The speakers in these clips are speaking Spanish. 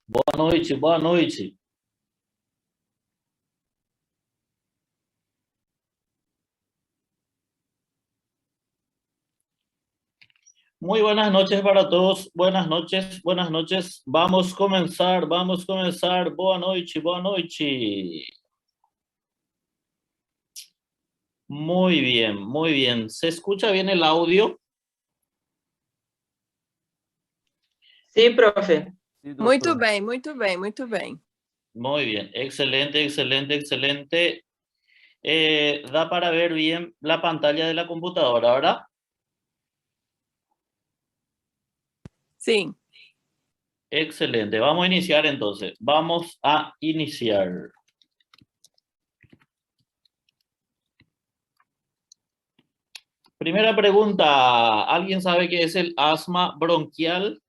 Boa noite, boa noite. Muy buenas noches para todos. Buenas noches, buenas noches. Vamos a comenzar, vamos a comenzar. Boa noite, boa noite. Muy bien, muy bien. ¿Se escucha bien el audio? Sí, profe. Muito bem, muito bem, muito bem. Muy bien, excelente, excelente, excelente. Da para ver bien la pantalla de la computadora, ¿verdad? Sim. Excelente. Vamos a iniciar entonces. Vamos a iniciar. Primera pregunta. ¿Alguien sabe qué es el asma bronquial?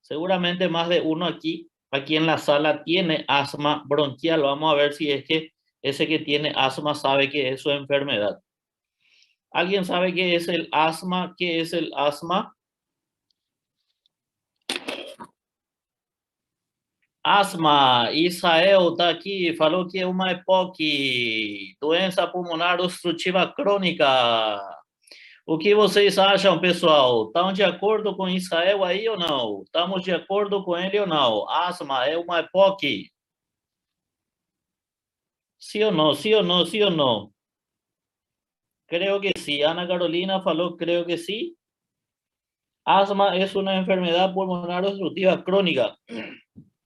Seguramente más de uno aquí en la sala tiene asma bronquial. Vamos a ver si es que ese que tiene asma sabe qué es su enfermedad. ¿Alguien sabe qué es el asma? ¿Qué es el asma? Asma, Israel está aqui, falou que é uma EPOC, doença pulmonar obstrutiva crônica. O que vocês acham, pessoal? Estão de acordo com Israel aí ou não? Estamos de acordo com ele ou não? Asma é uma EPOC? ¿Sí o no? ¿Sí o no? ¿Sí o no? Creo que sí. Ana Carolina faló, creo que sí. Asma es una enfermedad pulmonar obstructiva crónica.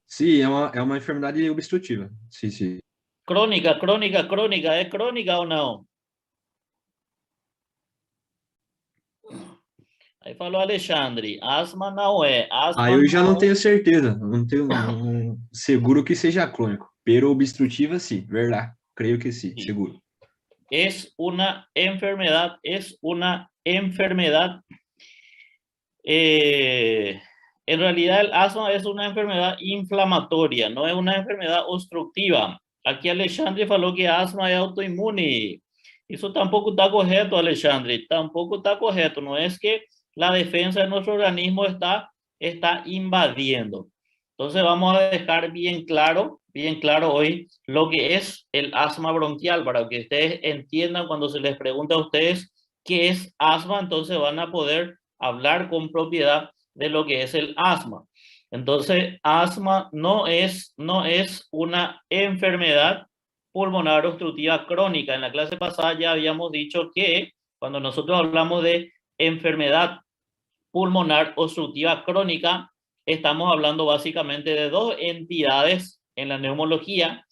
Sim, é uma enfermidade obstrutiva. Sim, sim. Crônica, crônica, crônica. É crônica ou não? Aí falou Alexandre, asma não é. Asma Aí eu já não é. tenho certeza, não tenho seguro que seja crônico. Pero obstrutiva, sim, verdade. Creio que sim, Sí. seguro. Es una enfermedad, en realidad el asma es una enfermedad inflamatoria, no es una enfermedad obstructiva. Aquí Alexandre falou que asma é autoinmune. Isso tampoco está correcto, Alexandre, tampoco está correcto. No es que la defensa de nuestro organismo está invadiendo. Entonces vamos a dejar bien claro hoy lo que es el asma bronquial, para que ustedes entiendan cuando se les pregunta a ustedes qué es asma, entonces van a poder hablar con propiedad de lo que es el asma. Entonces, asma no es una enfermedad pulmonar obstructiva crónica. En la clase pasada ya habíamos dicho que cuando nosotros hablamos de enfermedad pulmonar obstructiva crónica, estamos hablando básicamente de dos entidades en la neumología,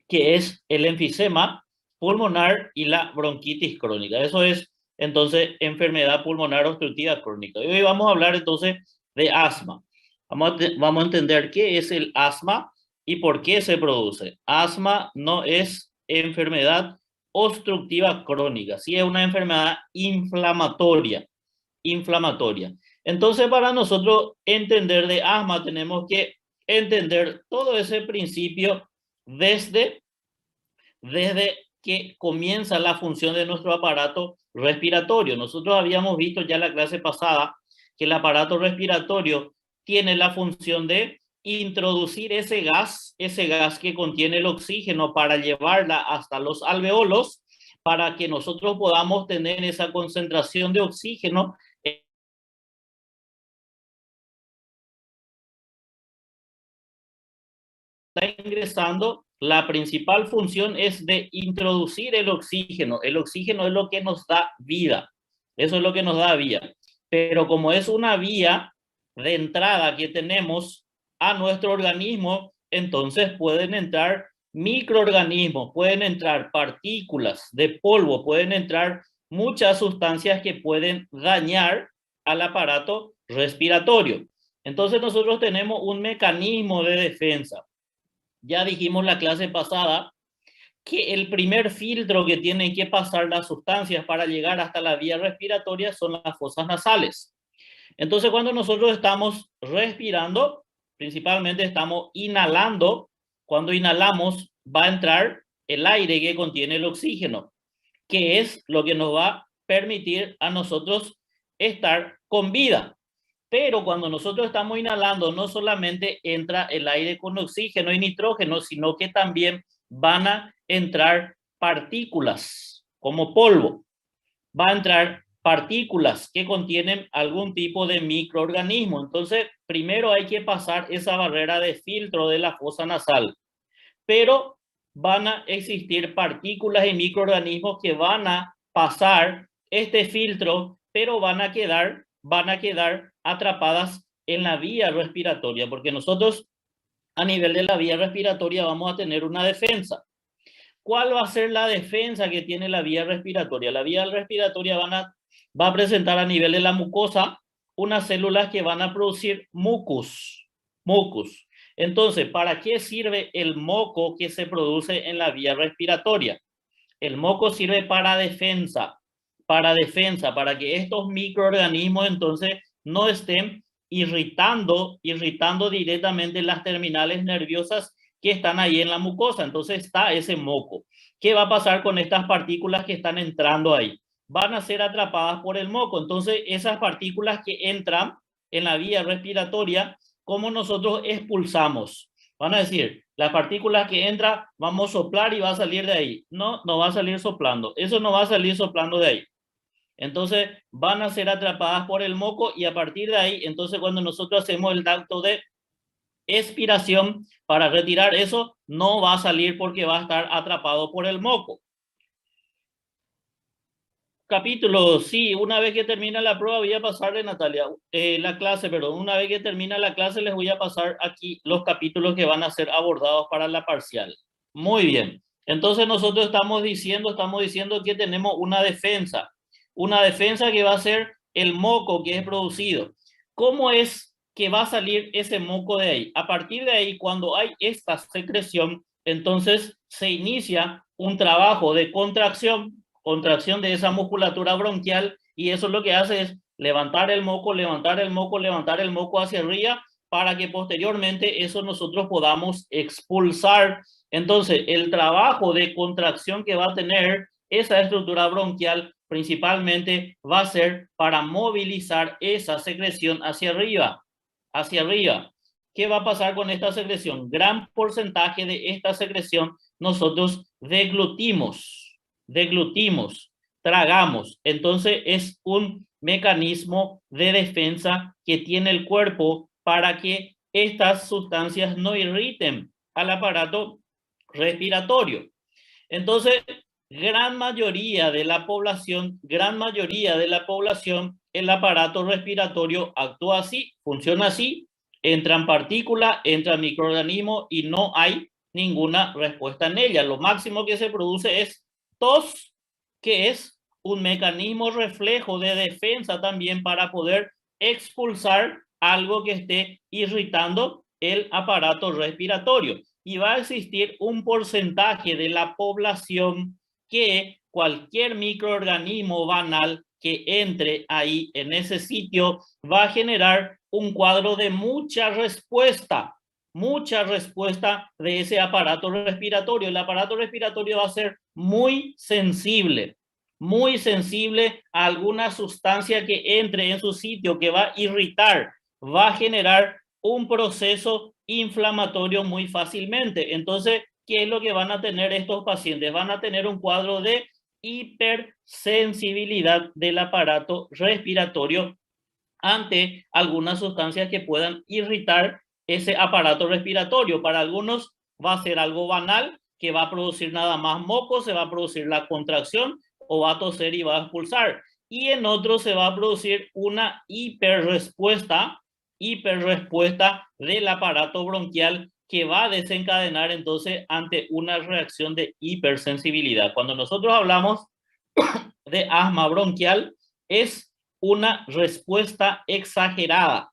que es el enfisema pulmonar y la bronquitis crónica. Eso es entonces enfermedad pulmonar obstructiva crónica. Y hoy vamos a hablar entonces de asma. Vamos a entender qué es el asma y por qué se produce. Asma no es enfermedad obstructiva crónica, sí es una enfermedad inflamatoria. Entonces, para nosotros entender de asma, tenemos que entender todo ese principio desde que comienza la función de nuestro aparato respiratorio. Nosotros habíamos visto ya en la clase pasada que el aparato respiratorio tiene la función de introducir ese gas que contiene el oxígeno para llevarla hasta los alveolos para que nosotros podamos tener esa concentración de oxígeno está ingresando. La principal función es de introducir el oxígeno. El oxígeno es lo que nos da vida. Eso es lo que nos da vida. Pero como es una vía de entrada que tenemos a nuestro organismo, entonces pueden entrar microorganismos, pueden entrar partículas de polvo, pueden entrar muchas sustancias que pueden dañar al aparato respiratorio. Entonces nosotros tenemos un mecanismo de defensa. Ya dijimos la clase pasada que el primer filtro que tienen que pasar las sustancias para llegar hasta la vía respiratoria son las fosas nasales. Entonces, cuando nosotros estamos respirando, principalmente estamos inhalando. Cuando inhalamos, va a entrar el aire que contiene el oxígeno, que es lo que nos va a permitir a nosotros estar con vida. Pero cuando nosotros estamos inhalando, no solamente entra el aire con oxígeno y nitrógeno, sino que también van a entrar partículas como polvo. Va a entrar partículas que contienen algún tipo de microorganismo. Entonces, primero hay que pasar esa barrera de filtro de la fosa nasal. Pero van a existir partículas y microorganismos que van a pasar este filtro, pero van a quedar atrapadas en la vía respiratoria, porque nosotros a nivel de la vía respiratoria vamos a tener una defensa. ¿Cuál va a ser la defensa que tiene la vía respiratoria? La vía respiratoria va a presentar a nivel de la mucosa unas células que van a producir mucus. Entonces, ¿para qué sirve el moco que se produce en la vía respiratoria? El moco sirve para defensa, para que estos microorganismos entonces no estén irritando directamente las terminales nerviosas que están ahí en la mucosa. Entonces está ese moco. ¿Qué va a pasar con estas partículas que están entrando ahí? Van a ser atrapadas por el moco. Entonces esas partículas que entran en la vía respiratoria, ¿cómo nosotros expulsamos? Van a decir, las partículas que entran, vamos a soplar y va a salir de ahí. No, no va a salir soplando. Eso no va a salir soplando de ahí. Entonces van a ser atrapadas por el moco y a partir de ahí, entonces cuando nosotros hacemos el acto de expiración para retirar eso, no va a salir porque va a estar atrapado por el moco. Capítulo, sí, una vez que termina la prueba voy a pasarle, Natalia, la clase, perdón, una vez que termina la clase les voy a pasar aquí los capítulos que van a ser abordados para la parcial. Muy bien, entonces nosotros estamos diciendo que tenemos una defensa que va a ser el moco que es producido. ¿Cómo es que va a salir ese moco de ahí? A partir de ahí, cuando hay esta secreción, entonces se inicia un trabajo de contracción de esa musculatura bronquial y eso lo que hace es levantar el moco hacia arriba para que posteriormente eso nosotros podamos expulsar. Entonces, el trabajo de contracción que va a tener esa estructura bronquial principalmente va a ser para movilizar esa secreción hacia arriba. ¿Qué va a pasar con esta secreción? Gran porcentaje de esta secreción nosotros deglutimos, tragamos. Entonces es un mecanismo de defensa que tiene el cuerpo para que estas sustancias no irriten al aparato respiratorio. Entonces, gran mayoría de la población, el aparato respiratorio actúa así, funciona así, entran partículas, entran microorganismos y no hay ninguna respuesta en ella. Lo máximo que se produce es tos, que es un mecanismo reflejo de defensa también para poder expulsar algo que esté irritando el aparato respiratorio. Y va a existir un porcentaje de la población que cualquier microorganismo banal que entre ahí en ese sitio va a generar un cuadro de mucha respuesta de ese aparato respiratorio. El aparato respiratorio va a ser muy sensible a alguna sustancia que entre en su sitio, que va a irritar, va a generar un proceso inflamatorio muy fácilmente. Entonces, ¿qué es lo que van a tener estos pacientes? Van a tener un cuadro de hipersensibilidad del aparato respiratorio ante algunas sustancias que puedan irritar ese aparato respiratorio. Para algunos va a ser algo banal, que va a producir nada más moco, se va a producir la contracción o va a toser y va a expulsar. Y en otros se va a producir una hiperrespuesta del aparato bronquial que va a desencadenar entonces ante una reacción de hipersensibilidad. Cuando nosotros hablamos de asma bronquial, es una respuesta exagerada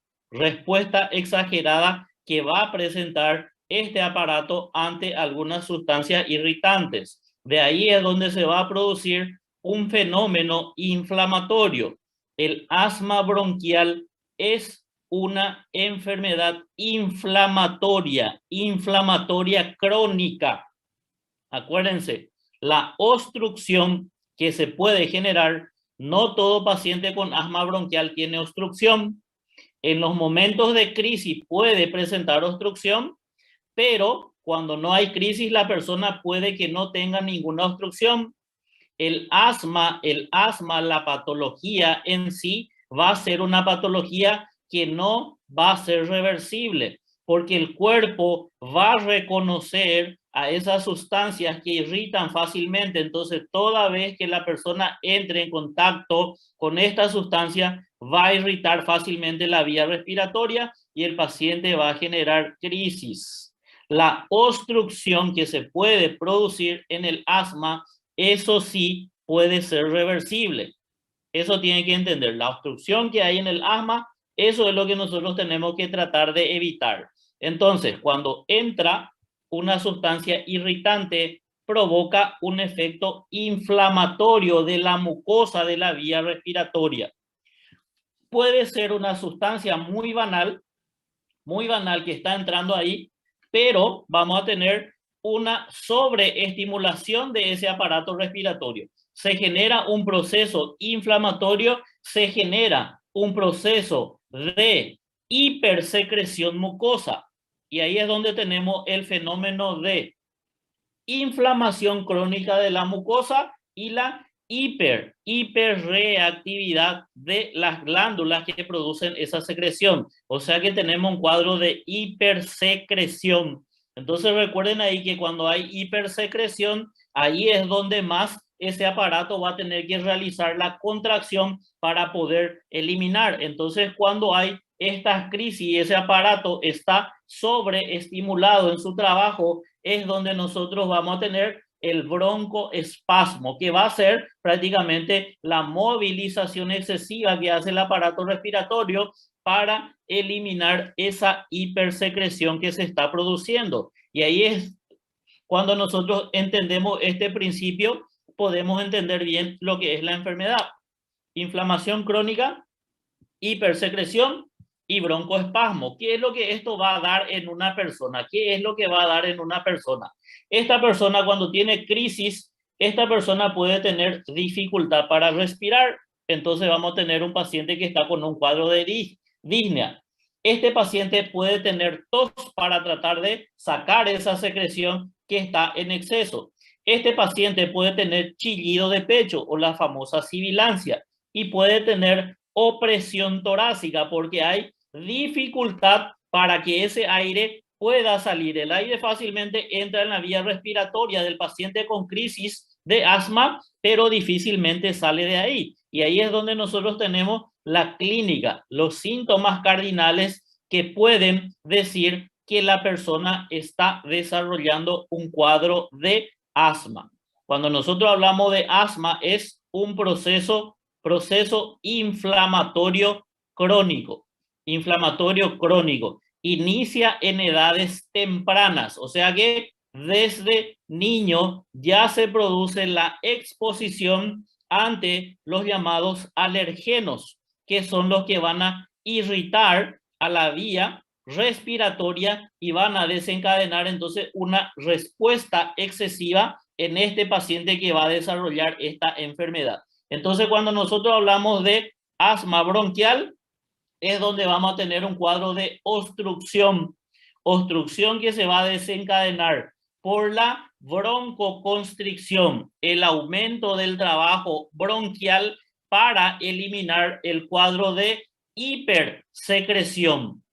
que va a presentar este aparato ante algunas sustancias irritantes. De ahí es donde se va a producir un fenómeno inflamatorio. El asma bronquial es una enfermedad inflamatoria crónica. Acuérdense, la obstrucción que se puede generar, no todo paciente con asma bronquial tiene obstrucción. En los momentos de crisis puede presentar obstrucción, pero cuando no hay crisis, la persona puede que no tenga ninguna obstrucción. El asma, la patología en sí, va a ser una patología que no va a ser reversible, porque el cuerpo va a reconocer a esas sustancias que irritan fácilmente. Entonces, toda vez que la persona entre en contacto con esta sustancia, va a irritar fácilmente la vía respiratoria y el paciente va a generar crisis. La obstrucción que se puede producir en el asma, eso sí puede ser reversible. Eso tiene que entender. La obstrucción que hay en el asma, eso es lo que nosotros tenemos que tratar de evitar. Entonces, cuando entra una sustancia irritante, provoca un efecto inflamatorio de la mucosa de la vía respiratoria. Puede ser una sustancia muy banal que está entrando ahí, pero vamos a tener una sobreestimulación de ese aparato respiratorio. Se genera un proceso inflamatorio, se genera un proceso de hipersecreción mucosa. Y ahí es donde tenemos el fenómeno de inflamación crónica de la mucosa y la hiperreactividad de las glándulas que producen esa secreción. O sea que tenemos un cuadro de hipersecreción. Entonces recuerden ahí que cuando hay hipersecreción, ahí es donde más ese aparato va a tener que realizar la contracción para poder eliminar. Entonces cuando hay estas crisis y ese aparato está sobreestimulado en su trabajo, es donde nosotros vamos a tener el broncoespasmo, que va a ser prácticamente la movilización excesiva que hace el aparato respiratorio para eliminar esa hipersecreción que se está produciendo. Y ahí es cuando nosotros entendemos este principio, podemos entender bien lo que es la enfermedad. Inflamación crónica, hipersecreción y broncoespasmo. ¿Qué es lo que esto va a dar en una persona? ¿Qué es lo que va a dar en una persona? Esta persona, cuando tiene crisis, esta persona puede tener dificultad para respirar. Entonces vamos a tener un paciente que está con un cuadro de disnea. Este paciente puede tener tos para tratar de sacar esa secreción que está en exceso. Este paciente puede tener chillido de pecho o la famosa sibilancia y puede tener opresión torácica porque hay dificultad para que ese aire pueda salir. El aire fácilmente entra en la vía respiratoria del paciente con crisis de asma, pero difícilmente sale de ahí. Y ahí es donde nosotros tenemos la clínica, los síntomas cardinales que pueden decir que la persona está desarrollando un cuadro de asma. Cuando nosotros hablamos de asma, es un proceso inflamatorio crónico. Inflamatorio crónico. Inicia en edades tempranas, o sea que desde niño ya se produce la exposición ante los llamados alergenos, que son los que van a irritar a la vía respiratoria y van a desencadenar entonces una respuesta excesiva en este paciente que va a desarrollar esta enfermedad. Entonces, cuando nosotros hablamos de asma bronquial, es donde vamos a tener un cuadro de obstrucción que se va a desencadenar por la broncoconstricción, el aumento del trabajo bronquial para eliminar el cuadro de hipersecreción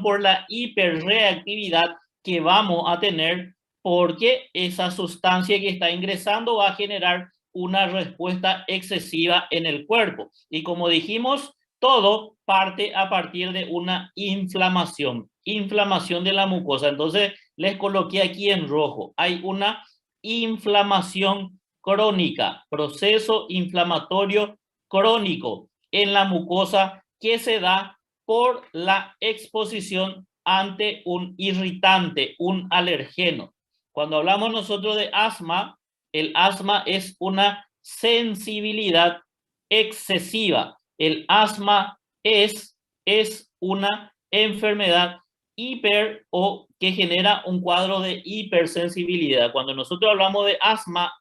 por la hiperreactividad que vamos a tener, porque esa sustancia que está ingresando va a generar una respuesta excesiva en el cuerpo. Y como dijimos, todo parte a partir de una inflamación de la mucosa. Entonces, les coloqué aquí en rojo. Hay una inflamación crónica, proceso inflamatorio crónico en la mucosa que se da por la exposición ante un irritante, un alergeno. Cuando hablamos nosotros de asma, el asma es una sensibilidad excesiva. El asma es una enfermedad o que genera un cuadro de hipersensibilidad. Cuando nosotros hablamos de asma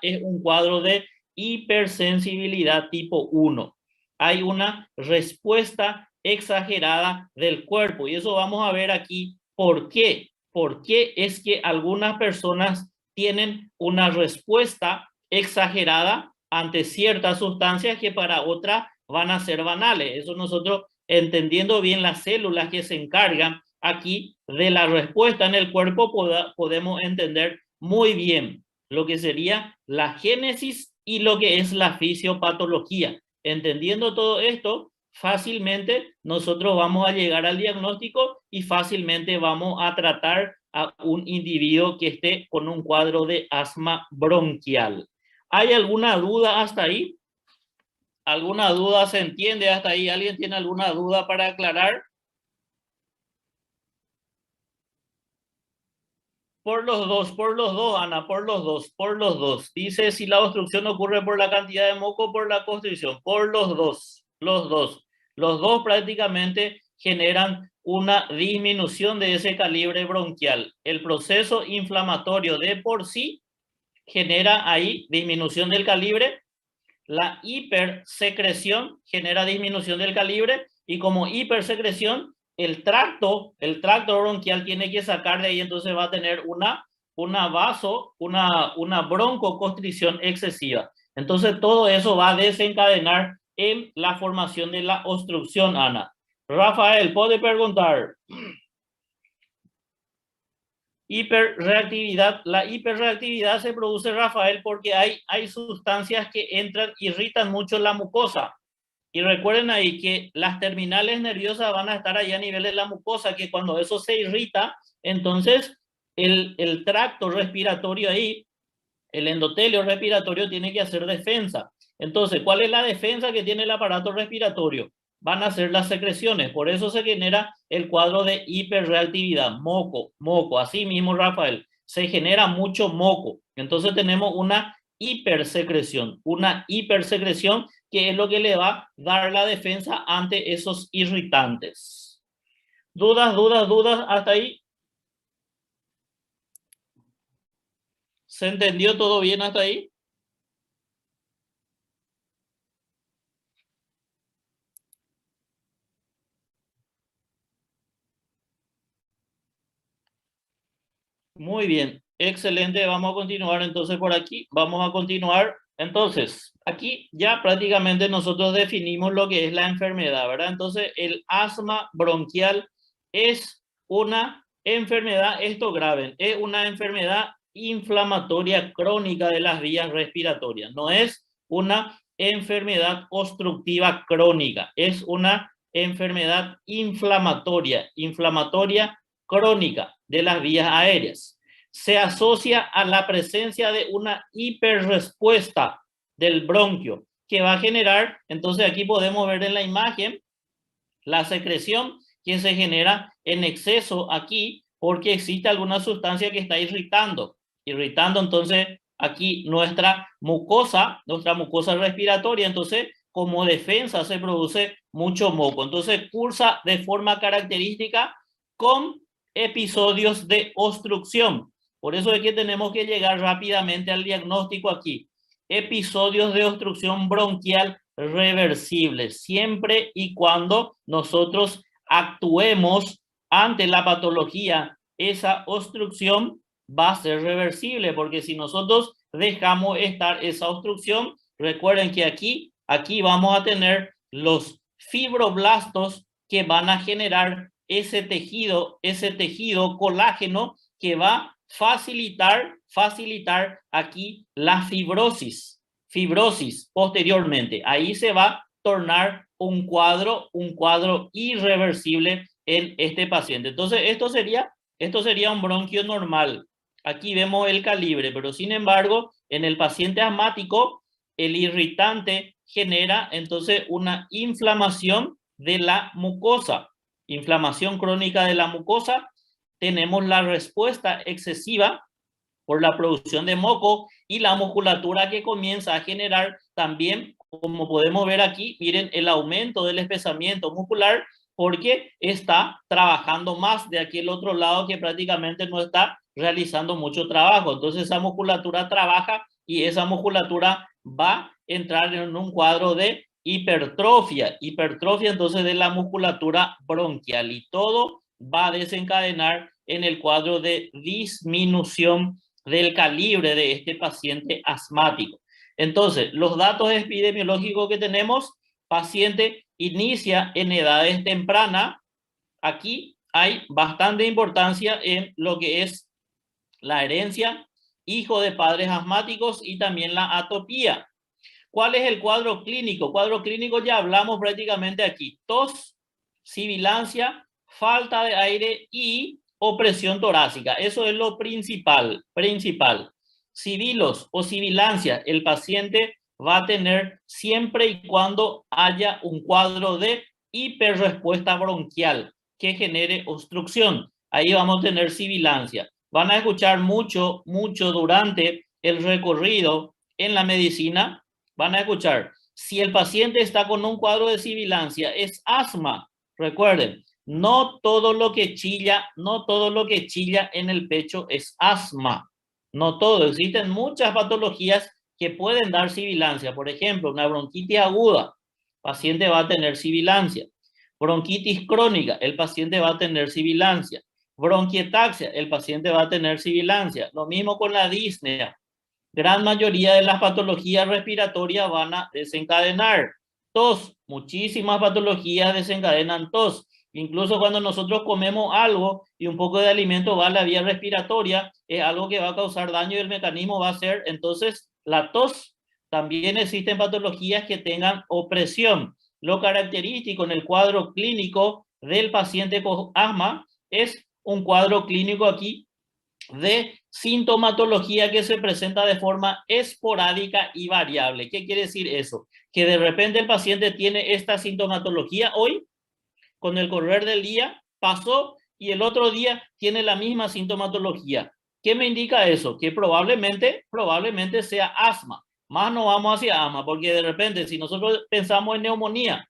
es un cuadro de hipersensibilidad tipo 1. Hay una respuesta exagerada del cuerpo. Y eso vamos a ver aquí por qué. ¿Por qué es que algunas personas tienen una respuesta exagerada ante ciertas sustancias que para otras van a ser banales? Eso nosotros, entendiendo bien las células que se encargan aquí de la respuesta en el cuerpo, podemos entender muy bien lo que sería la génesis y lo que es la fisiopatología. Entendiendo todo esto, fácilmente nosotros vamos a llegar al diagnóstico y fácilmente vamos a tratar a un individuo que esté con un cuadro de asma bronquial. ¿Hay alguna duda hasta ahí? ¿Alguna duda se entiende hasta ahí? ¿Alguien tiene alguna duda para aclarar? Por los dos, Ana, por los dos. Dice si la obstrucción ocurre por la cantidad de moco o por la constricción. Por los dos. Los dos prácticamente generan una disminución de ese calibre bronquial. El proceso inflamatorio de por sí genera ahí disminución del calibre. La hipersecreción genera disminución del calibre y como hipersecreción el tracto bronquial tiene que sacar de ahí, entonces va a tener una broncoconstricción excesiva. Entonces todo eso va a desencadenar en la formación de la obstrucción, Ana. Rafael, puede preguntar. Hiperreactividad. La hiperreactividad se produce, Rafael, porque hay sustancias que entran, irritan mucho la mucosa. Y recuerden ahí que las terminales nerviosas van a estar allá a nivel de la mucosa, que cuando eso se irrita, entonces el tracto respiratorio ahí, el endotelio respiratorio tiene que hacer defensa. Entonces, ¿cuál es la defensa que tiene el aparato respiratorio? Van a ser las secreciones. Por eso se genera el cuadro de hiperreactividad. Moco. Así mismo, Rafael, se genera mucho moco. Entonces tenemos una hipersecreción que es lo que le va a dar la defensa ante esos irritantes. ¿Dudas hasta ahí? ¿Se entendió todo bien hasta ahí? Muy bien, excelente. Vamos a continuar entonces por aquí. Vamos a continuar. Entonces, aquí ya prácticamente nosotros definimos lo que es la enfermedad, ¿verdad? Entonces, el asma bronquial es una enfermedad, esto grave, es una enfermedad inflamatoria crónica de las vías respiratorias. No es una enfermedad obstructiva crónica, es una enfermedad inflamatoria crónica de las vías aéreas. Se asocia a la presencia de una hiperrespuesta del bronquio que va a generar, entonces aquí podemos ver en la imagen la secreción que se genera en exceso aquí porque existe alguna sustancia que está irritando entonces aquí nuestra mucosa respiratoria, entonces como defensa se produce mucho moco, entonces cursa de forma característica con episodios de obstrucción. Por eso es que tenemos que llegar rápidamente al diagnóstico aquí. Episodios de obstrucción bronquial reversibles, siempre y cuando nosotros actuemos ante la patología, esa obstrucción va a ser reversible, porque si nosotros dejamos estar esa obstrucción, recuerden que aquí vamos a tener los fibroblastos que van a generar ese tejido colágeno que va a facilitar aquí la fibrosis posteriormente. Ahí se va a tornar un cuadro irreversible en este paciente. Entonces, esto sería un bronquio normal. Aquí vemos el calibre, pero sin embargo, en el paciente asmático, el irritante genera entonces una inflamación de la mucosa. Inflamación crónica de la mucosa, tenemos la respuesta excesiva por la producción de moco y la musculatura que comienza a generar también, como podemos ver aquí, miren el aumento del espesamiento muscular porque está trabajando más de aquel otro lado que prácticamente no está realizando mucho trabajo. Entonces esa musculatura trabaja y esa musculatura va a entrar en un cuadro de hipertrofia entonces de la musculatura bronquial, y todo va a desencadenar en el cuadro de disminución del calibre de este paciente asmático. Entonces, los datos epidemiológicos que tenemos: paciente inicia en edades tempranas. Aquí hay bastante importancia en lo que es la herencia, hijo de padres asmáticos, y también la atopía. ¿Cuál es el cuadro clínico? Cuadro clínico ya hablamos prácticamente aquí: tos, sibilancia, falta de aire y opresión torácica. Eso es lo principal. Sibilos o sibilancia el paciente va a tener siempre y cuando haya un cuadro de hiperrespuesta bronquial que genere obstrucción. Ahí vamos a tener sibilancia. Van a escuchar mucho durante el recorrido en la medicina. Van a escuchar: si el paciente está con un cuadro de sibilancia, es asma. Recuerden, no todo lo que chilla en el pecho es asma. No todo. Existen muchas patologías que pueden dar sibilancia. Por ejemplo, una bronquitis aguda, el paciente va a tener sibilancia. Bronquitis crónica, el paciente va a tener sibilancia. Bronquiectasia, el paciente va a tener sibilancia. Lo mismo con la disnea. Gran mayoría de las patologías respiratorias van a desencadenar tos. Muchísimas patologías desencadenan tos. Incluso cuando nosotros comemos algo y un poco de alimento va a la vía respiratoria, es algo que va a causar daño y el mecanismo va a ser entonces la tos. También existen patologías que tengan opresión. Lo característico en el cuadro clínico del paciente con asma es un cuadro clínico aquí de sintomatología que se presenta de forma esporádica y variable. ¿Qué quiere decir eso? Que de repente el paciente tiene esta sintomatología hoy, con el correr del día pasó, y el otro día tiene la misma sintomatología. ¿Qué me indica eso? Que probablemente sea asma. Más no vamos hacia asma, porque de repente si nosotros pensamos en neumonía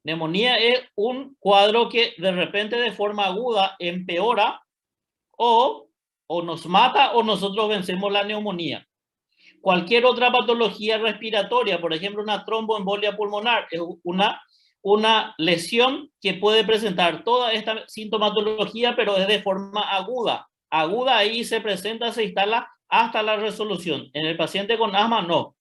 es un cuadro que de repente de forma aguda empeora o nos mata o nosotros vencemos la neumonía. Cualquier otra patología respiratoria, por ejemplo una tromboembolia pulmonar, es una lesión que puede presentar toda esta sintomatología, pero es de forma aguda. Ahí se presenta, se instala hasta la resolución. En el paciente con asma no.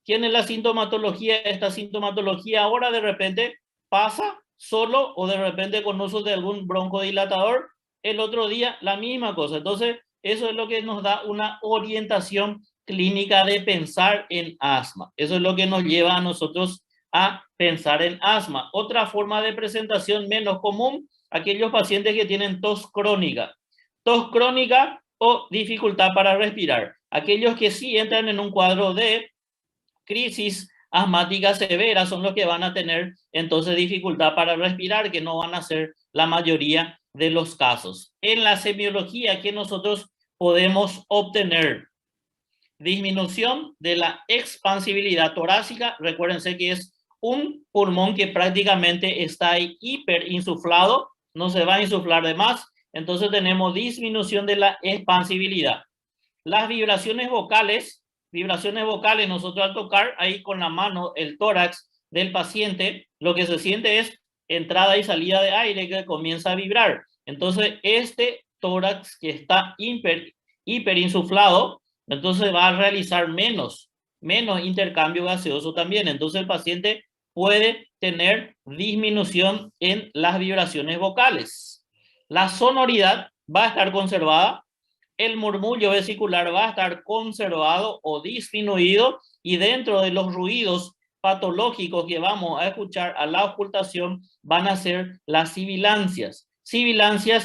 Tiene la sintomatología, esta sintomatología ahora de repente pasa solo o de repente con uso de algún broncodilatador, el otro día la misma cosa. Entonces, eso es lo que nos da una orientación clínica de pensar en asma. Eso es lo que nos lleva a nosotros a pensar en asma. Otra forma de presentación menos común: aquellos pacientes que tienen tos crónica o dificultad para respirar. Aquellos que sí entran en un cuadro de crisis asmática severa son los que van a tener entonces dificultad para respirar, que no van a ser la mayoría de los casos. En la semiología, que nosotros podemos obtener disminución de la expansibilidad torácica. Recuérdense que es un pulmón que prácticamente está ahí hiperinsuflado, no se va a insuflar de más, entonces tenemos disminución de la expansibilidad. Las vibraciones vocales, nosotros al tocar ahí con la mano el tórax del paciente, lo que se siente es entrada y salida de aire que comienza a vibrar. Entonces este tórax que está hiperinsuflado, entonces va a realizar menos intercambio gaseoso también. Entonces el paciente puede tener disminución en las vibraciones vocales. La sonoridad va a estar conservada, el murmullo vesicular va a estar conservado o disminuido, y dentro de los ruidos patológicos que vamos a escuchar a la auscultación van a ser las sibilancias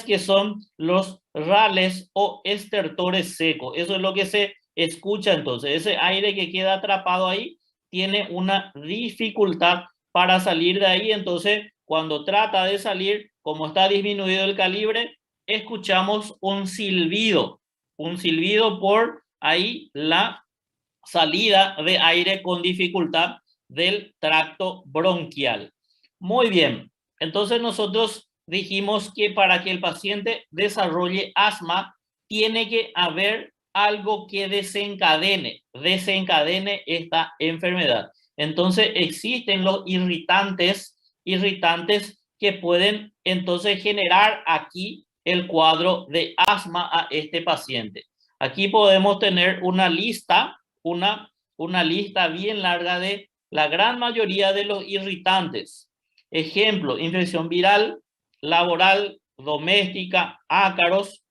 que son los rales o estertores secos. Eso es lo que se escucha. Entonces ese aire que queda atrapado ahí tiene una dificultad para salir de ahí. Entonces cuando trata de salir, como está disminuido el calibre, escuchamos un silbido por ahí, la salida de aire con dificultad del tracto bronquial. Muy bien, entonces nosotros dijimos que para que el paciente desarrolle asma tiene que haber algo que desencadene esta enfermedad. Entonces existen los irritantes que pueden entonces generar aquí el cuadro de asma a este paciente. Aquí podemos tener una lista, una lista bien larga de la gran mayoría de los irritantes. Ejemplo, infección viral, laboral, doméstica, ácaros,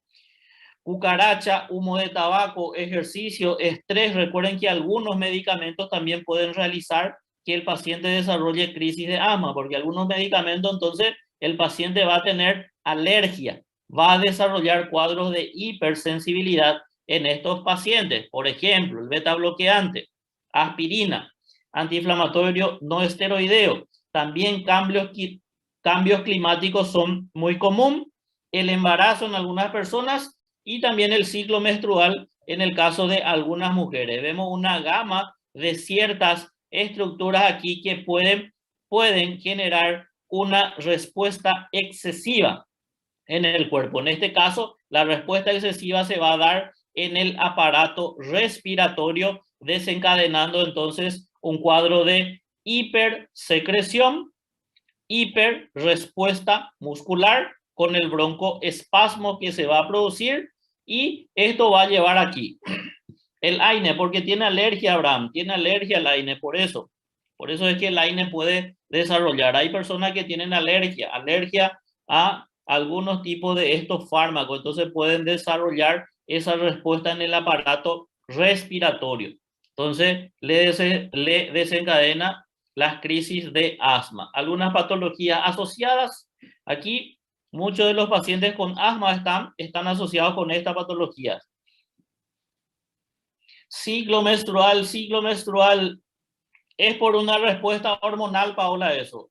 cucaracha, humo de tabaco, ejercicio, estrés. Recuerden que algunos medicamentos también pueden realizar que el paciente desarrolle crisis de asma, porque algunos medicamentos entonces el paciente va a tener alergia, va a desarrollar cuadros de hipersensibilidad en estos pacientes. Por ejemplo, el beta bloqueante, aspirina, antiinflamatorio no esteroideo. También cambios climáticos son muy común, el embarazo en algunas personas y también el ciclo menstrual en el caso de algunas mujeres. Vemos una gama de ciertas estructuras aquí que pueden generar una respuesta excesiva en el cuerpo. En este caso, la respuesta excesiva se va a dar en el aparato respiratorio, desencadenando entonces un cuadro de hipersecreción, hiperrespuesta muscular con el broncoespasmo que se va a producir, y esto va a llevar aquí el AINE, porque tiene alergia, Abraham, tiene alergia al AINE, por eso es que el AINE puede desarrollar. Hay personas que tienen alergia a algunos tipos de estos fármacos, entonces pueden desarrollar esa respuesta en el aparato respiratorio. Entonces le desencadena las crisis de asma. Algunas patologías asociadas. Aquí muchos de los pacientes con asma están asociados con estas patologías. Ciclo menstrual es por una respuesta hormonal, Paola, eso.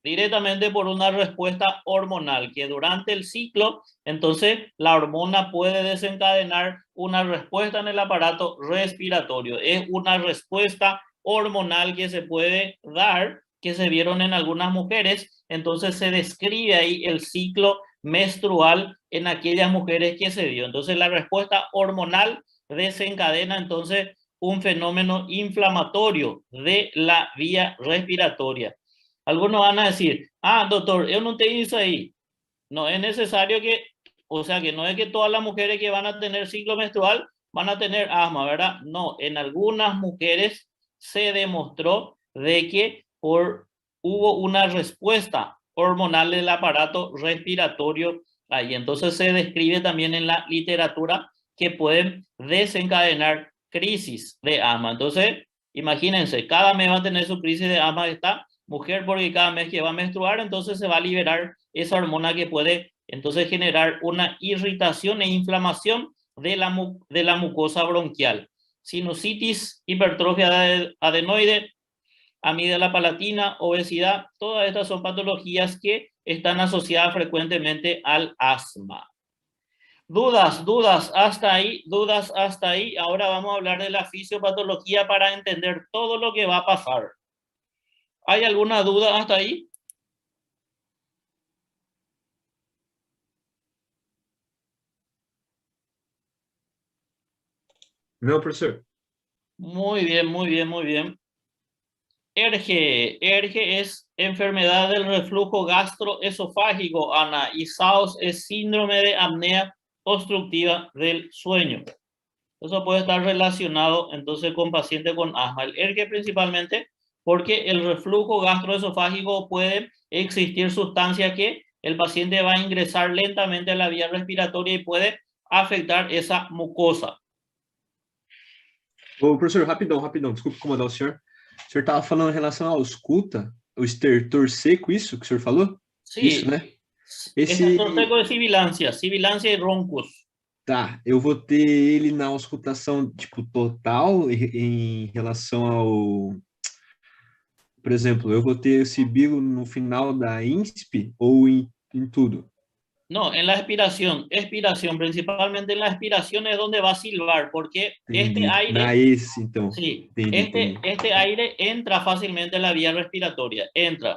Directamente por una respuesta hormonal, que durante el ciclo, entonces la hormona puede desencadenar una respuesta en el aparato respiratorio. Es una respuesta hormonal que se puede dar, que se vieron en algunas mujeres. Entonces se describe ahí el ciclo menstrual en aquellas mujeres que se dio. Entonces la respuesta hormonal desencadena entonces un fenómeno inflamatorio de la vía respiratoria. Algunos van a decir, doctor, yo no te hice ahí. No es necesario que, o sea, que no es que todas las mujeres que van a tener ciclo menstrual van a tener asma, ¿verdad? No, en algunas mujeres se demostró de que hubo una respuesta hormonal del aparato respiratorio ahí. Entonces se describe también en la literatura que pueden desencadenar crisis de asma. Entonces, imagínense, cada mes va a tener su crisis de asma esta mujer, porque cada mes que va a menstruar, entonces se va a liberar esa hormona que puede entonces generar una irritación e inflamación de la mucosa bronquial. Sinusitis, hipertrofia adenoide, amígdala palatina, obesidad, todas estas son patologías que están asociadas frecuentemente al asma. Dudas hasta ahí. Ahora vamos a hablar de la fisiopatología para entender todo lo que va a pasar. ¿Hay alguna duda hasta ahí? No, profesor. Muy bien. ERGE es enfermedad del reflujo gastroesofágico, Ana, y SAOS es síndrome de apnea obstructiva del sueño. Eso puede estar relacionado entonces con pacientes con asma. El ERGE principalmente porque el reflujo gastroesofágico puede existir sustancia que el paciente va a ingresar lentamente a la vía respiratoria y puede afectar esa mucosa. Ô, professor, rapidão, desculpa incomodar o senhor. O senhor estava falando em relação à ausculta, o estertor seco, isso que o senhor falou? Sí. Isso, né? Estertor seco de sibilância e roncos. Tá, eu vou ter ele na auscultação, tipo, total em relação ao... Por exemplo, eu vou ter o sibilo no final da INSP ou em tudo? No, en la expiración, principalmente en la expiración es donde va a silbar, porque Entendi. este aire... Na esse, então. Sí, Entendi. este aire entra fácilmente en la vía respiratoria,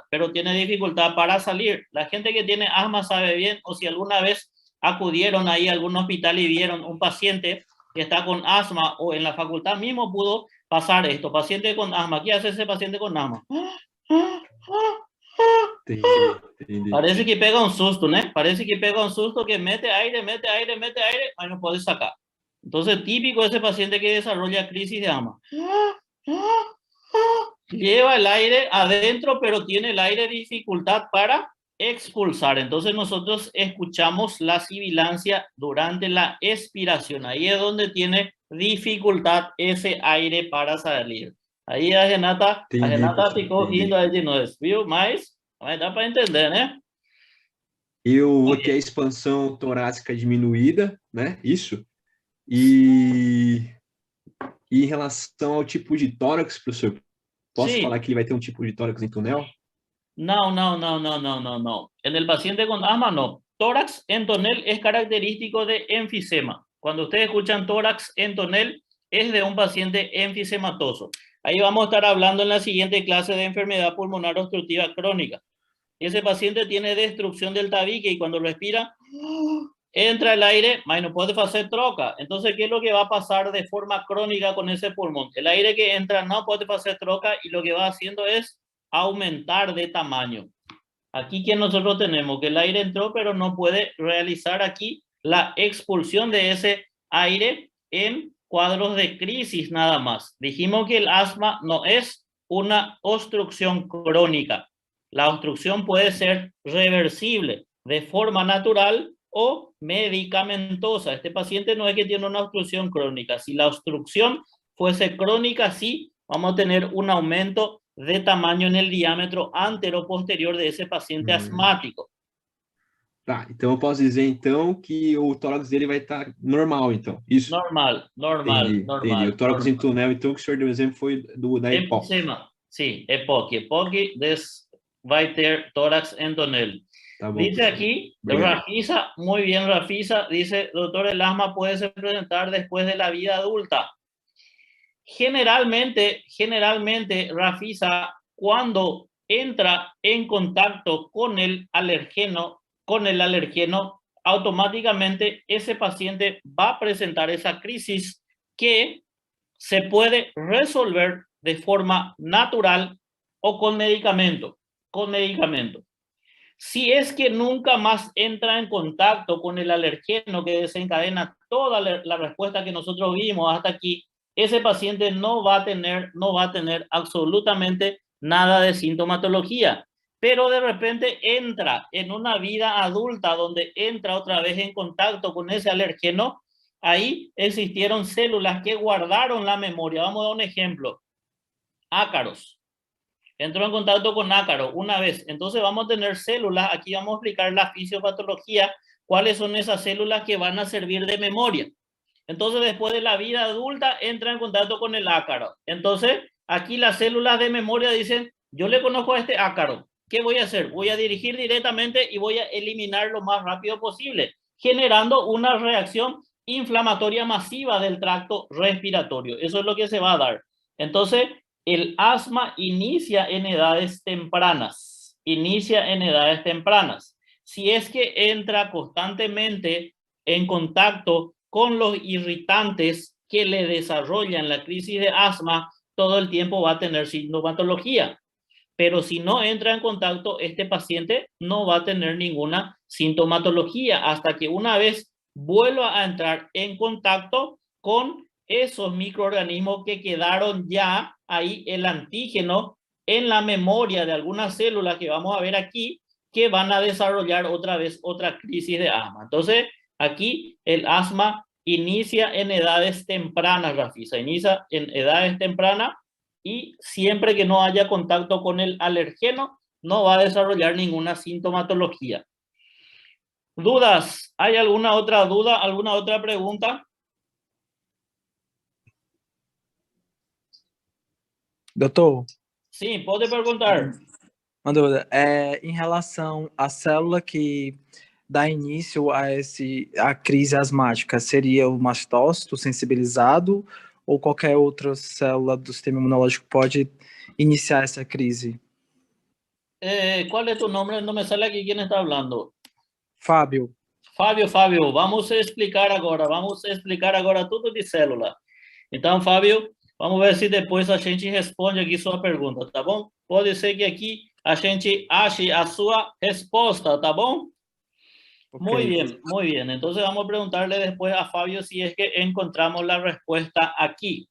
pero tiene dificultad para salir. La gente que tiene asma sabe bien, o si alguna vez acudieron ahí a algún hospital y vieron un paciente que está con asma, o en la facultad mismo pudo pasar esto. Paciente con asma. ¿Qué hace ese paciente con asma? Entendi. Parece que pega un susto, ¿no? Parece que pega un susto que mete aire, ahí no puede sacar. Entonces, típico de ese paciente que desarrolla crisis de asma. Lleva el aire adentro, pero tiene el aire dificultad para expulsar. Entonces nosotros escuchamos la sibilancia durante la expiración. Ahí es donde tiene dificultad esse aire para salir. Aí a Renata ficou rindo aí de nós, viu? Mas dá para entender, né? Eu vou ter a expansão torácica diminuída, né? Isso. E em relação ao tipo de tórax, professor, posso falar que ele vai ter um tipo de tórax em túnel? No. En el paciente con asma, no. Tórax en tonel es característico de enfisema. Cuando ustedes escuchan tórax en tonel, es de un paciente enfisematoso. Ahí vamos a estar hablando en la siguiente clase de enfermedad pulmonar obstructiva crónica. Ese paciente tiene destrucción del tabique y cuando respira, entra el aire, mas no puede hacer troca. Entonces, ¿qué es lo que va a pasar de forma crónica con ese pulmón? El aire que entra no puede hacer troca y lo que va haciendo es aumentar de tamaño. Aquí que nosotros tenemos que el aire entró, pero no puede realizar aquí la expulsión de ese aire en cuadros de crisis nada más. Dijimos que el asma no es una obstrucción crónica. La obstrucción puede ser reversible de forma natural o medicamentosa. Este paciente no es que tiene una obstrucción crónica. Si la obstrucción fuese crónica, sí, vamos a tener un aumento de tamaño en el diâmetro antero-posterior de esse paciente asmático. Tá, então eu posso dizer então que o tórax dele vai estar normal, então. Isso. Normal. Entendi. O tórax em túnel, então, que o senhor deu exemplo foi da EPOC. Sim, EPOC. EPOC vai ter tórax en tonel. Tá bom, dice aquí, Rafisa, muy bien Rafisa, dice, doctor, el asma puede se presentar después de la vida adulta. Generalmente, Rafisa, cuando entra en contacto con el alergeno, automáticamente ese paciente va a presentar esa crisis que se puede resolver de forma natural o con medicamento. Si es que nunca más entra en contacto con el alergeno que desencadena toda la respuesta que nosotros vimos hasta aquí, ese paciente no va a tener absolutamente nada de sintomatología, pero de repente entra en una vida adulta donde entra otra vez en contacto con ese alergeno. Ahí existieron células que guardaron la memoria. Vamos a dar un ejemplo. Ácaros. Entró en contacto con ácaro una vez. Entonces vamos a tener células. Aquí vamos a explicar la fisiopatología. ¿Cuáles son esas células que van a servir de memoria? Entonces, después de la vida adulta, entra en contacto con el ácaro. Entonces, aquí las células de memoria dicen, yo le conozco a este ácaro. ¿Qué voy a hacer? Voy a dirigir directamente y voy a eliminar lo más rápido posible, generando una reacción inflamatoria masiva del tracto respiratorio. Eso es lo que se va a dar. Entonces, el asma inicia en edades tempranas. Si es que entra constantemente en contacto con los irritantes que le desarrollan la crisis de asma, todo el tiempo va a tener sintomatología. Pero si no entra en contacto, este paciente no va a tener ninguna sintomatología hasta que una vez vuelva a entrar en contacto con esos microorganismos que quedaron ya ahí, el antígeno en la memoria de algunas células que vamos a ver aquí, que van a desarrollar otra vez otra crisis de asma. Entonces, aquí el asma inicia en edades tempranas, Rafisa, inicia en edades tempranas y siempre que no haya contacto con el alergeno, no va a desarrollar ninguna sintomatología. ¿Dudas? ¿Hay alguna otra duda, alguna otra pregunta? Doutor? Sim, pode perguntar. Uma dúvida. Em relação à célula que dá início a crise asmática, seria o mastócito sensibilizado ou qualquer outra célula do sistema imunológico pode iniciar essa crise? ¿Cuál es tu nombre? No me sale aquí quién está hablando. Fábio. Fábio, vamos a explicar agora tudo de célula. Então, Fábio, Vamos ver se depois a gente responde aqui sua pergunta, tá bom? Pode ser que aqui a gente ache a sua resposta, tá bom? Ok. Muy bien, muy bien. Entonces vamos a preguntarle después a Fabio si es que encontramos la respuesta aquí.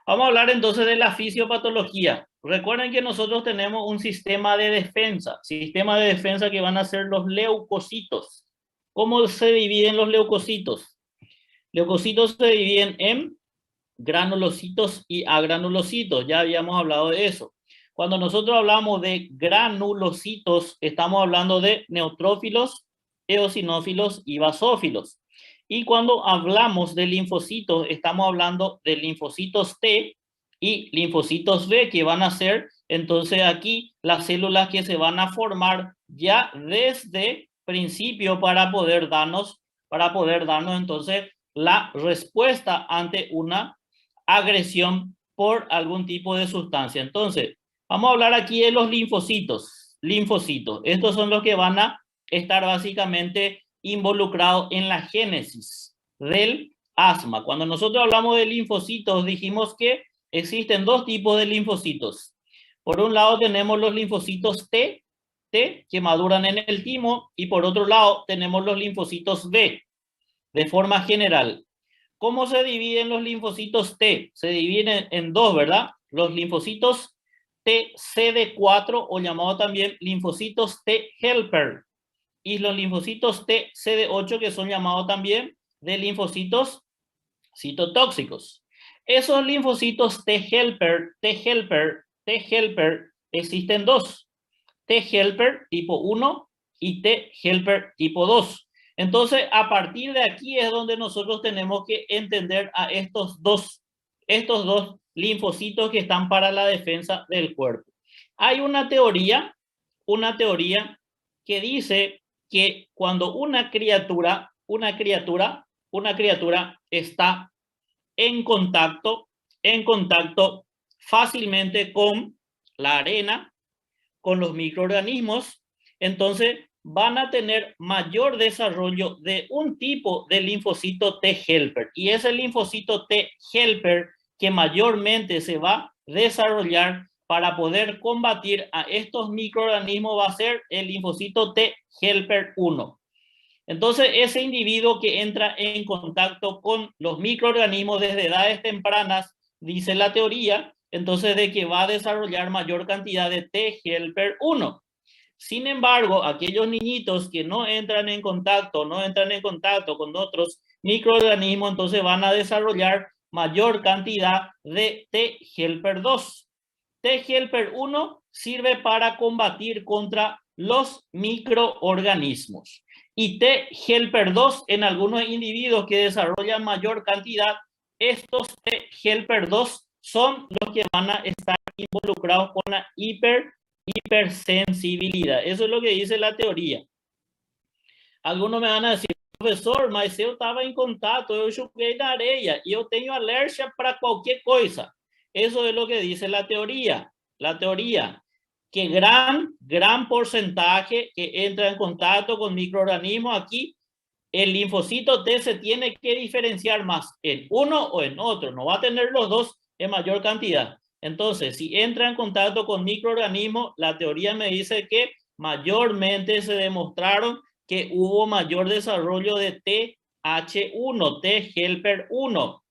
Vamos a hablar entonces de la fisiopatología. Recuerden que nosotros tenemos un sistema de defensa que van a ser los leucocitos. ¿Cómo se dividen los leucocitos? Leucocitos se dividen en granulocitos y agranulocitos. Ya habíamos hablado de eso. Cuando nosotros hablamos de granulocitos, estamos hablando de neutrófilos, eosinófilos y basófilos. Y cuando hablamos de linfocitos, estamos hablando de linfocitos T y linfocitos B, que van a ser entonces aquí las células que se van a formar ya desde principio para poder darnos entonces la respuesta ante una agresión por algún tipo de sustancia. Entonces, vamos a hablar aquí de los linfocitos. Estos son los que van a estar básicamente involucrados en la génesis del asma. Cuando nosotros hablamos de linfocitos, dijimos que existen dos tipos de linfocitos. Por un lado tenemos los linfocitos T, que maduran en el timo, y por otro lado tenemos los linfocitos B, de forma general. ¿Cómo se dividen los linfocitos T? Se dividen en dos, ¿verdad? Los linfocitos T CD4, o llamado también linfocitos T helper, y los linfocitos T CD8, que son llamados también de linfocitos citotóxicos. Esos linfocitos T helper, existen dos: T helper tipo 1 y T helper tipo 2. Entonces, a partir de aquí es donde nosotros tenemos que entender a estos dos linfocitos que están para la defensa del cuerpo. Hay una teoría que dice que cuando una criatura está en contacto fácilmente con la arena, con los microorganismos, entonces van a tener mayor desarrollo de un tipo de linfocito T helper. Y ese linfocito T helper que mayormente se va a desarrollar para poder combatir a estos microorganismos va a ser el linfocito T helper 1. Entonces, ese individuo que entra en contacto con los microorganismos desde edades tempranas, dice la teoría, entonces de que va a desarrollar mayor cantidad de T helper 1. Sin embargo, aquellos niñitos que no entran en contacto con otros microorganismos, entonces van a desarrollar mayor cantidad de T helper 2. T helper 1 sirve para combatir contra los microorganismos. Y T helper 2 en algunos individuos que desarrollan mayor cantidad, estos T helper 2 son los que van a estar involucrados con la hipersensibilidad. Eso es lo que dice la teoría. Algunos me van a decir: professor, mas eu estava em contato, eu joguei na areia e eu tenho alergia para qualquer coisa. Eso es lo que dice la teoría. La teoría que gran porcentaje que entra en contacto con microorganismos, aquí el linfocito T se tiene que diferenciar más en uno o en otro. No va a tener los dos en mayor cantidad. Entonces, si entra en contacto con microorganismos, la teoría me dice que mayormente se demostraron que hubo mayor desarrollo de TH1, T helper 1,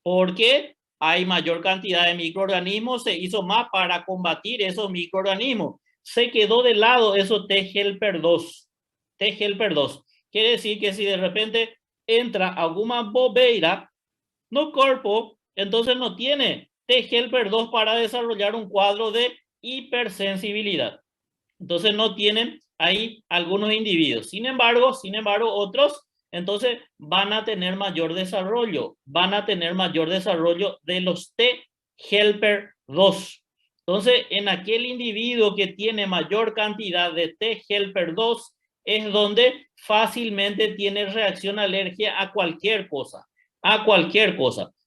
porque hay mayor cantidad de microorganismos, se hizo más para combatir esos microorganismos. Se quedó de lado eso T helper 2. T helper 2. Quiere decir que si de repente entra alguna bobeira no cuerpo, entonces no tiene T helper 2 para desarrollar un cuadro de hipersensibilidad. Entonces no tienen ahí algunos individuos. Sin embargo, otros entonces van a tener mayor desarrollo. De los T helper 2. Entonces, en aquel individuo que tiene mayor cantidad de T helper 2 es donde fácilmente tiene reacción alergia a cualquier cosa.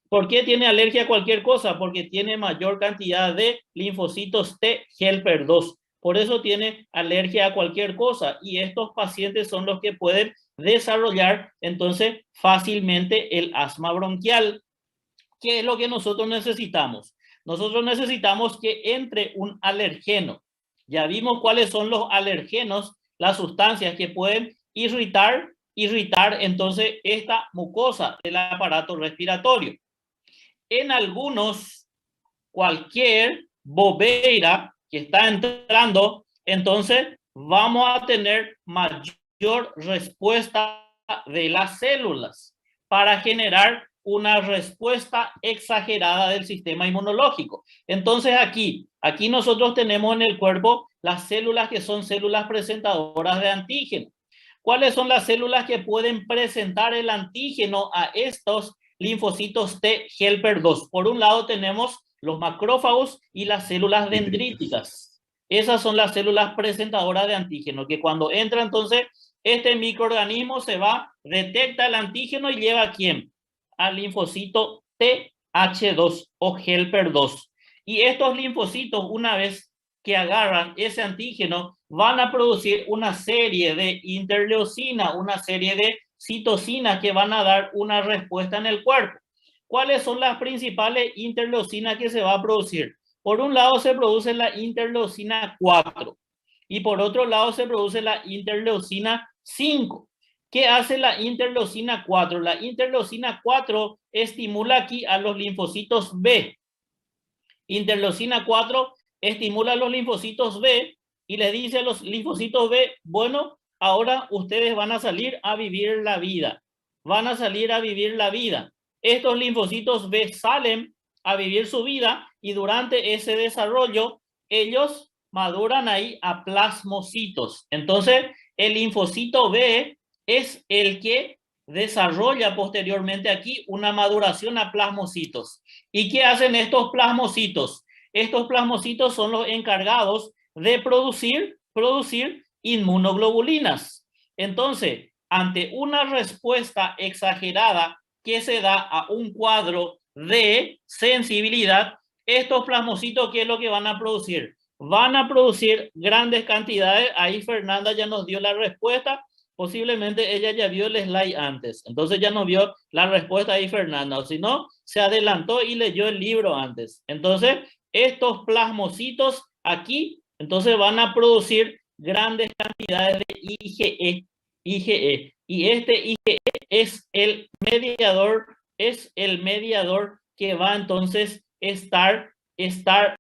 ¿Por qué tiene alergia a cualquier cosa? Porque tiene mayor cantidad de linfocitos T helper 2. Por eso tiene alergia a cualquier cosa. Y estos pacientes son los que pueden desarrollar entonces fácilmente el asma bronquial. ¿qué es lo que nosotros necesitamos? Nosotros necesitamos que entre un alergeno. Ya vimos cuáles son los alergenos, las sustancias que pueden irritar entonces esta mucosa del aparato respiratorio. En algunos, cualquier bobeira que está entrando, entonces vamos a tener mayor respuesta de las células para generar una respuesta exagerada del sistema inmunológico. Entonces aquí nosotros tenemos en el cuerpo las células que son células presentadoras de antígeno. ¿Cuáles son las células que pueden presentar el antígeno a estos linfocitos T helper 2? Por un lado tenemos los macrófagos y las células dendríticas. Esas son las células presentadoras de antígeno, que cuando entra entonces este microorganismo se va, detecta el antígeno y lleva ¿a quién? Al linfocito TH2 o helper 2. Y estos linfocitos, una vez que agarran ese antígeno, van a producir una serie de interleucina, una serie de citocinas que van a dar una respuesta en el cuerpo. ¿Cuáles son las principales interleucinas que se va a producir? Por un lado se produce la interleucina 4 y por otro lado se produce la interleucina 5. ¿Qué hace la interleucina 4? La interleucina 4 estimula aquí a los linfocitos B. Interleucina 4 estimula a los linfocitos B y le dice a los linfocitos B, bueno, ahora ustedes van a salir a vivir la vida. Van a salir a vivir la vida. Estos linfocitos B salen a vivir su vida y durante ese desarrollo ellos maduran ahí a plasmocitos. Entonces el linfocito B es el que desarrolla posteriormente aquí una maduración a plasmocitos. ¿Y qué hacen estos plasmocitos? Estos plasmocitos son los encargados de producir inmunoglobulinas. Entonces, ante una respuesta exagerada que se da a un cuadro de sensibilidad, estos plasmocitos, ¿qué es lo que van a producir? Van a producir grandes cantidades. Ahí Fernanda ya nos dio la respuesta. Posiblemente ella ya vio el slide antes. Entonces ya nos vio la respuesta ahí Fernanda. O si no, se adelantó y leyó el libro antes. Entonces, estos plasmocitos aquí, entonces van a producir grandes cantidades de IgE. Y este IgE es el mediador que va entonces estar